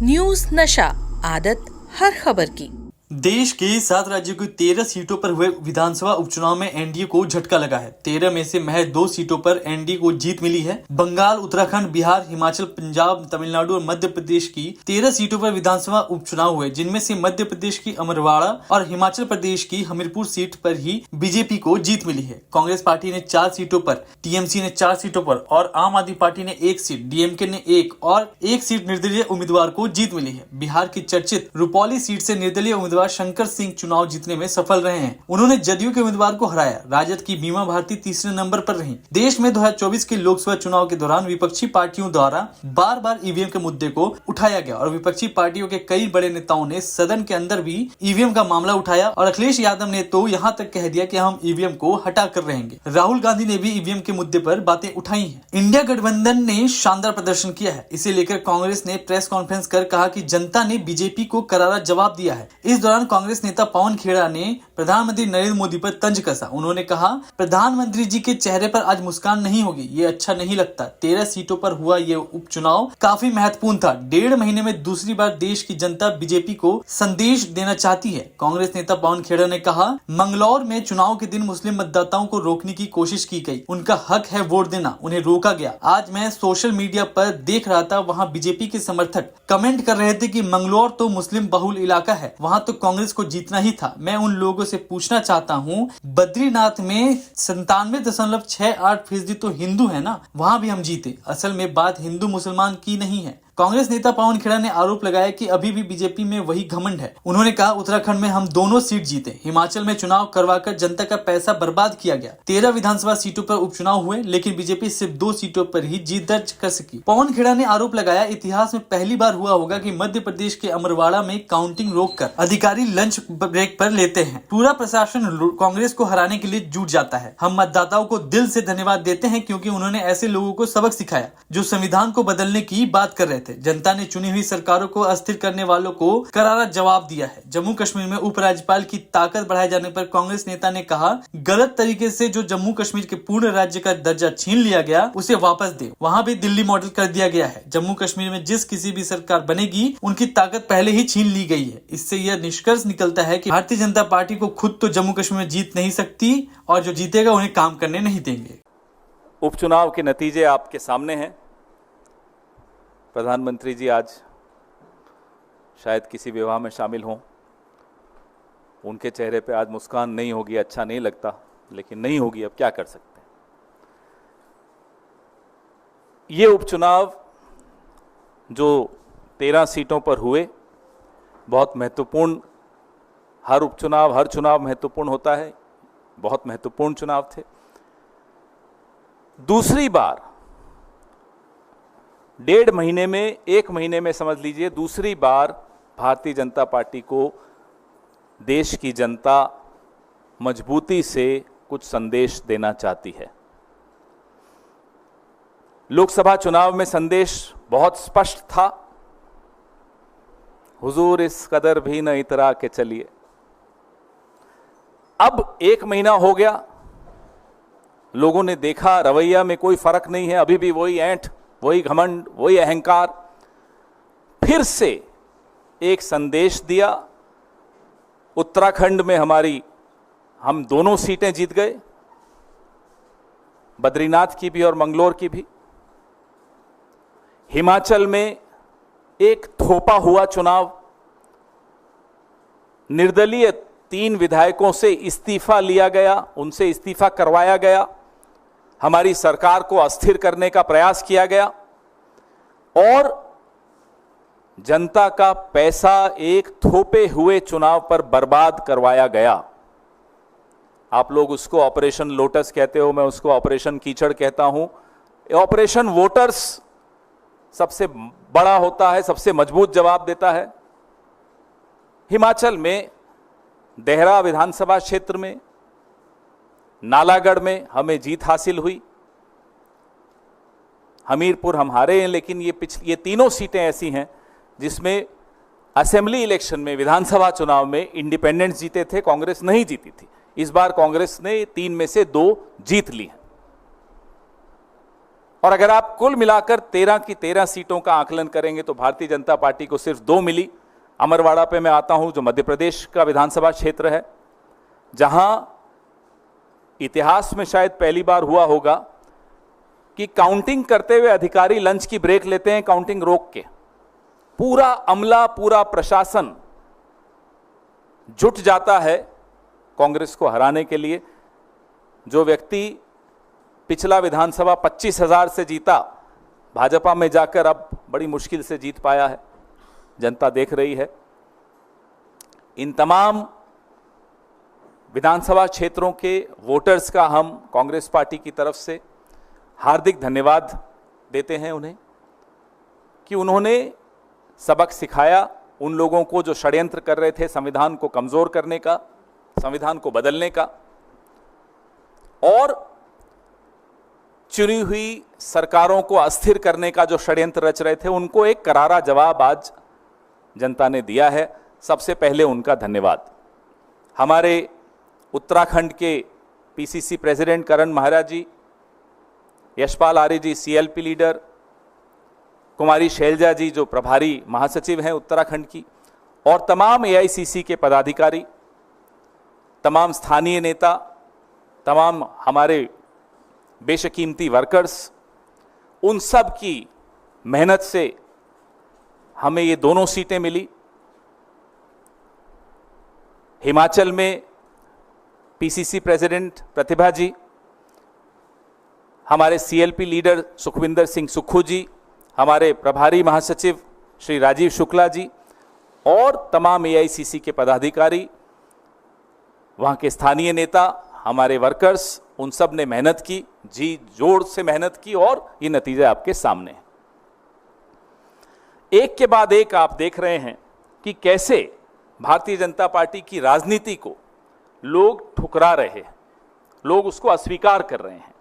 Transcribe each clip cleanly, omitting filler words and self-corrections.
News नशा, आदत हर खबर की। देश के 7 राज्यों की 13 सीटों पर हुए विधानसभा उपचुनाव में एनडीए को झटका लगा है। 13 में से महज 2 सीटों पर एनडीए को जीत मिली है। बंगाल, उत्तराखंड, बिहार, हिमाचल, पंजाब, तमिलनाडु और मध्य प्रदेश की 13 सीटों पर विधानसभा उपचुनाव हुए, जिनमें से मध्य प्रदेश की अमरवाड़ा और हिमाचल प्रदेश की हमीरपुर सीट पर ही बीजेपी को जीत मिली है। कांग्रेस पार्टी ने 4 सीटों पर, टीएमसी ने 4 सीटों पर और आम आदमी पार्टी ने 1 सीट, डीएमके ने 1 और 1 सीट निर्दलीय उम्मीदवार को जीत मिली है। बिहार की चर्चित रुपौली सीट से निर्दलीय उम्मीदवार शंकर सिंह चुनाव जीतने में सफल रहे हैं। उन्होंने जदयू के उम्मीदवार को हराया। राजद की बीमा भारती तीसरे नंबर पर रही। देश में 2024 के लोकसभा चुनाव के दौरान विपक्षी पार्टियों द्वारा बार बार ईवीएम के मुद्दे को उठाया गया और विपक्षी पार्टियों के कई बड़े नेताओं ने सदन के अंदर भी ईवीएम का मामला उठाया और अखिलेश यादव ने तो यहाँ तक कह दिया कि हम ईवीएम को हटा कर रहेंगे। राहुल गांधी ने भी ईवीएम के मुद्दे पर बातें उठाई हैं। इंडिया गठबंधन ने शानदार प्रदर्शन किया है। इसे लेकर कांग्रेस ने प्रेस कॉन्फ्रेंस कर कहा कि जनता ने बीजेपी को करारा जवाब दिया है। इस दौरान कांग्रेस नेता पवन खेड़ा ने प्रधानमंत्री नरेंद्र मोदी पर तंज कसा। उन्होंने कहा, प्रधानमंत्री जी के चेहरे पर आज मुस्कान नहीं होगी, ये अच्छा नहीं लगता। 13 सीटों पर हुआ ये उपचुनाव काफी महत्वपूर्ण था। 1.5 महीने में दूसरी बार देश की जनता बीजेपी को संदेश देना चाहती है। कांग्रेस नेता पवन खेड़ा ने कहा, मंगलौर में चुनाव के दिन मुस्लिम मतदाताओं को रोकने की कोशिश की गई। उनका हक है वोट देना, उन्हें रोका गया। आज मैं सोशल मीडिया पर देख रहा था, वहाँ बीजेपी के समर्थक कमेंट कर रहे थे कि मंगलौर तो मुस्लिम बहुल इलाका है, वहाँ तो कांग्रेस को जीतना ही था। मैं उन लोगों से पूछना चाहता हूँ, बद्रीनाथ में 97.68% तो हिंदू है ना, वहाँ भी हम जीते। असल में बात हिंदू मुसलमान की नहीं है। कांग्रेस नेता पवन खेड़ा ने आरोप लगाया कि अभी भी बीजेपी में वही घमंड है। उन्होंने कहा, उत्तराखंड में हम दोनों सीट जीते, हिमाचल में चुनाव करवाकर जनता का पैसा बर्बाद किया गया। 13 विधानसभा सीटों पर उपचुनाव हुए, लेकिन बीजेपी सिर्फ 2 सीटों पर ही जीत दर्ज कर सकी। पवन खेड़ा ने आरोप लगाया, इतिहास में पहली बार हुआ होगा कि मध्य प्रदेश के अमरवाड़ा में काउंटिंग रोककर अधिकारी लंच ब्रेक पर लेते हैं। पूरा प्रशासन कांग्रेस को हराने के लिए जुट जाता है। हम मतदाताओं को दिल से धन्यवाद देते हैं, क्योंकि उन्होंने ऐसे लोगों को सबक सिखाया जो संविधान को बदलने की बात कर रहे थे। जनता ने चुनी हुई सरकारों को अस्थिर करने वालों को करारा जवाब दिया है। जम्मू कश्मीर में उपराज्यपाल की ताकत बढ़ाए जाने पर कांग्रेस नेता ने कहा, गलत तरीके से जो जम्मू कश्मीर के पूर्ण राज्य का दर्जा छीन लिया गया, उसे वापस दे। वहाँ भी दिल्ली मॉडल कर दिया गया है। जम्मू कश्मीर में जिस किसी भी सरकार बनेगी, उनकी ताकत पहले ही छीन ली गई है। इससे यह निष्कर्ष निकलता है कि भारतीय जनता पार्टी को खुद तो जम्मू कश्मीर में जीत नहीं सकती और जो जीतेगा उन्हें काम करने नहीं देंगे। उपचुनाव के नतीजे आपके सामने हैं। प्रधानमंत्री जी आज शायद किसी विवाह में शामिल हों, उनके चेहरे पे आज मुस्कान नहीं होगी, अच्छा नहीं लगता, लेकिन नहीं होगी, अब क्या कर सकते हैं। ये उपचुनाव जो 13 सीटों पर हुए, बहुत महत्वपूर्ण, हर उपचुनाव, हर चुनाव महत्वपूर्ण होता है, बहुत महत्वपूर्ण चुनाव थे। दूसरी बार 1.5 महीने में, 1 महीने में समझ लीजिए, दूसरी बार भारतीय जनता पार्टी को देश की जनता मजबूती से कुछ संदेश देना चाहती है। लोकसभा चुनाव में संदेश बहुत स्पष्ट था, हुजूर इस कदर भी न इतरा के चलिए। अब 1 महीना हो गया, लोगों ने देखा रवैया में कोई फर्क नहीं है, अभी भी वही ऐंठ, वही घमंड, वही अहंकार। फिर से एक संदेश दिया। उत्तराखंड में हम दोनों सीटें जीत गए, बद्रीनाथ की भी और मंगलौर की भी। हिमाचल में एक थोपा हुआ चुनाव, निर्दलीय 3 विधायकों से इस्तीफा लिया गया, उनसे इस्तीफा करवाया गया, हमारी सरकार को अस्थिर करने का प्रयास किया गया और जनता का पैसा एक थोपे हुए चुनाव पर बर्बाद करवाया गया। आप लोग उसको ऑपरेशन लोटस कहते हो, मैं उसको ऑपरेशन कीचड़ कहता हूं। ऑपरेशन वोटर्स सबसे बड़ा होता है, सबसे मजबूत जवाब देता है। हिमाचल में देहरा विधानसभा क्षेत्र में, नालागढ़ में हमें जीत हासिल हुई। हमीरपुर हम हारे हैं, लेकिन ये तीनों सीटें ऐसी हैं जिसमें असेंबली इलेक्शन में, विधानसभा चुनाव में इंडिपेंडेंट्स जीते थे, कांग्रेस नहीं जीती थी। इस बार कांग्रेस ने 3 में से 2 जीत ली हैं। और अगर आप कुल मिलाकर 13 की 13 सीटों का आकलन करेंगे तो भारतीय जनता पार्टी को सिर्फ 2 मिली। अमरवाड़ा पे मैं आता हूं, जो मध्य प्रदेश का विधानसभा क्षेत्र है, जहां इतिहास में शायद पहली बार हुआ होगा कि काउंटिंग करते हुए अधिकारी लंच की ब्रेक लेते हैं काउंटिंग रोक के। पूरा अमला, पूरा प्रशासन जुट जाता है कांग्रेस को हराने के लिए। जो व्यक्ति पिछला विधानसभा 25,000 से जीता, भाजपा में जाकर अब बड़ी मुश्किल से जीत पाया है, जनता देख रही है। इन तमाम विधानसभा क्षेत्रों के वोटर्स का हम कांग्रेस पार्टी की तरफ से हार्दिक धन्यवाद देते हैं उन्हें कि उन्होंने सबक सिखाया उन लोगों को जो षड्यंत्र कर रहे थे संविधान को कमजोर करने का, संविधान को बदलने का, और चुनी हुई सरकारों को अस्थिर करने का जो षड्यंत्र रच रहे थे, उनको एक करारा जवाब आज जनता ने दिया है। सबसे पहले उनका धन्यवाद। हमारे उत्तराखंड के पीसीसी प्रेसिडेंट करण महाराज जी, यशपाल आर्य जी सीएलपी लीडर, कुमारी शैलजा जी जो प्रभारी महासचिव हैं उत्तराखंड की, और तमाम एआईसीसी के पदाधिकारी, तमाम स्थानीय नेता, तमाम हमारे बेशकीमती वर्कर्स, उन सब की मेहनत से हमें ये दोनों सीटें मिली। हिमाचल में पीसीसी प्रेसिडेंट प्रतिभा जी, हमारे सीएलपी लीडर सुखविंदर सिंह सुक्खू जी, हमारे प्रभारी महासचिव श्री राजीव शुक्ला जी, और तमाम एआईसीसी के पदाधिकारी, वहां के स्थानीय नेता, हमारे वर्कर्स, उन सब ने मेहनत की, जी जोर से मेहनत की, और ये नतीजा आपके सामने है। एक के बाद एक आप देख रहे हैं कि कैसे भारतीय जनता पार्टी की राजनीति को लोग ठुकरा रहे हैं, लोग उसको अस्वीकार कर रहे हैं,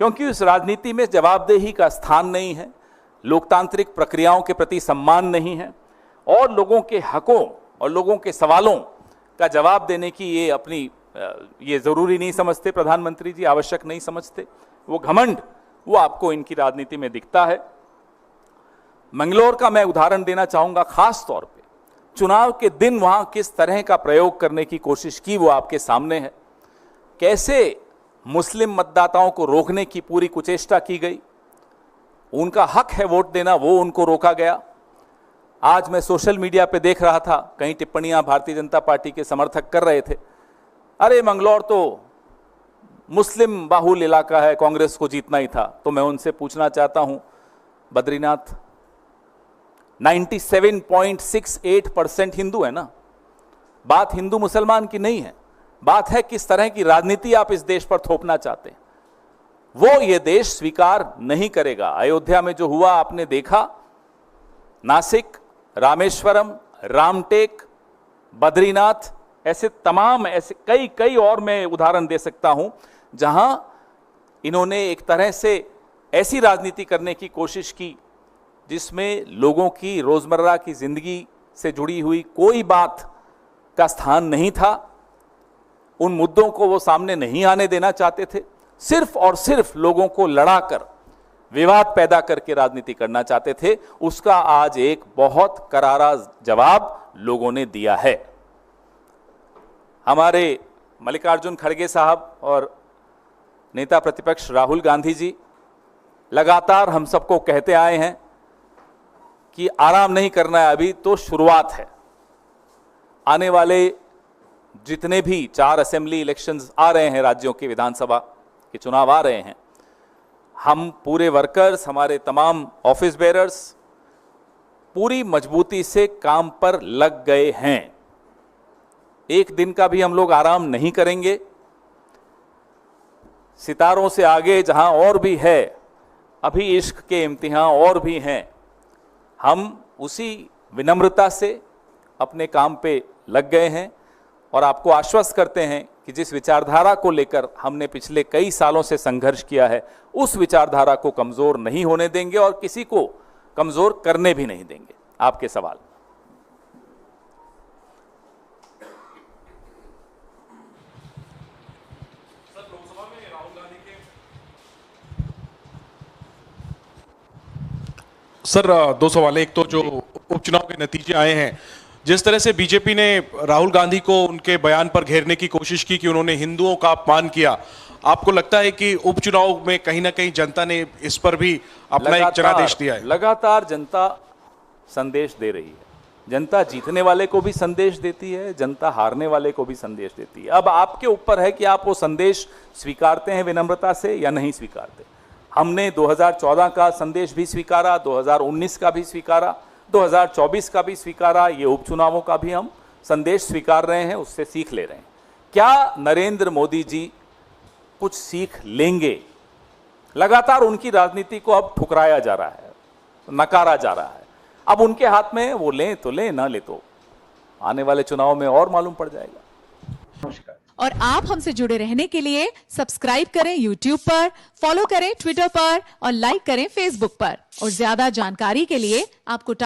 क्योंकि उस राजनीति में जवाबदेही का स्थान नहीं है, लोकतांत्रिक प्रक्रियाओं के प्रति सम्मान नहीं है, और लोगों के हकों और लोगों के सवालों का जवाब देने की ये जरूरी नहीं समझते प्रधानमंत्री जी, आवश्यक नहीं समझते। वो घमंड वो आपको इनकी राजनीति में दिखता है। मंगलौर का मैं उदाहरण देना चाहूंगा, खास तौर पे चुनाव के दिन वहां किस तरह का प्रयोग करने की कोशिश की वो आपके सामने है। कैसे मुस्लिम मतदाताओं को रोकने की पूरी कुचेष्टा की गई, उनका हक है वोट देना, वो उनको रोका गया। आज मैं सोशल मीडिया पे देख रहा था, कई टिप्पणियां भारतीय जनता पार्टी के समर्थक कर रहे थे, अरे मंगलौर तो मुस्लिम बाहुल इलाका है, कांग्रेस को जीतना ही था। तो मैं उनसे पूछना चाहता हूं, बद्रीनाथ 97.68% हिंदू है ना। बात हिंदू मुसलमान की नहीं है, बात है किस तरह की राजनीति आप इस देश पर थोपना चाहते हैं। वो ये देश स्वीकार नहीं करेगा। अयोध्या में जो हुआ आपने देखा, नासिक, रामेश्वरम, रामटेक, बद्रीनाथ, ऐसे तमाम ऐसे कई और मैं उदाहरण दे सकता हूं जहां इन्होंने एक तरह से ऐसी राजनीति करने की कोशिश की जिसमें लोगों की रोजमर्रा की जिंदगी से जुड़ी हुई कोई बात का स्थान नहीं था। उन मुद्दों को वो सामने नहीं आने देना चाहते थे, सिर्फ और सिर्फ लोगों को लड़ाकर, विवाद पैदा करके राजनीति करना चाहते थे। उसका आज एक बहुत करारा जवाब लोगों ने दिया है। हमारे मल्लिकार्जुन खड़गे साहब और नेता प्रतिपक्ष राहुल गांधी जी लगातार हम सबको कहते आए हैं कि आराम नहीं करना है, अभी तो शुरुआत है। आने वाले जितने भी 4 असेंबली इलेक्शंस आ रहे हैं, राज्यों के विधानसभा के चुनाव आ रहे हैं, हम पूरे वर्कर्स, हमारे तमाम ऑफिस बेरर्स पूरी मजबूती से काम पर लग गए हैं। एक दिन का भी हम लोग आराम नहीं करेंगे। सितारों से आगे जहां और भी है, अभी इश्क के इम्तिहान और भी हैं, हम उसी विनम्रता से अपने काम पे लग गए हैं और आपको आश्वस्त करते हैं कि जिस विचारधारा को लेकर हमने पिछले कई सालों से संघर्ष किया है, उस विचारधारा को कमजोर नहीं होने देंगे और किसी को कमजोर करने भी नहीं देंगे। आपके सवाल। सर, दो सवाल है। एक तो जो उपचुनाव के नतीजे आए हैं, जिस तरह से बीजेपी ने राहुल गांधी को उनके बयान पर घेरने की कोशिश की कि उन्होंने हिंदुओं का अपमान किया, आपको लगता है कि उपचुनाव में कहीं ना कहीं जनता ने इस पर भी अपना एक जनादेश दिया है? लगातार जनता संदेश दे रही है। जनता जीतने वाले को भी संदेश देती है, जनता हारने वाले को भी संदेश देती है। अब आपके ऊपर है कि आप वो संदेश स्वीकारते हैं विनम्रता से या नहीं स्वीकारते। हमने 2014 का संदेश भी स्वीकारा, 2019 का भी स्वीकारा, 2024 का भी स्वीकारा, ये उपचुनावों का भी हम संदेश स्वीकार रहे हैं, उससे सीख ले रहे हैं। क्या नरेंद्र मोदी जी कुछ सीख लेंगे? लगातार उनकी राजनीति को अब ठुकराया जा रहा है, नकारा जा रहा है। अब उनके हाथ में, वो लें तो लें, ना ले तो आने वाले चुनाव में और मालूम पड़ जाएगा। नमस्कार। और आप हमसे जुड़े रहने के लिए सब्सक्राइब करें YouTube पर, फॉलो करें Twitter पर और लाइक करें Facebook पर। और ज्यादा जानकारी के लिए आपको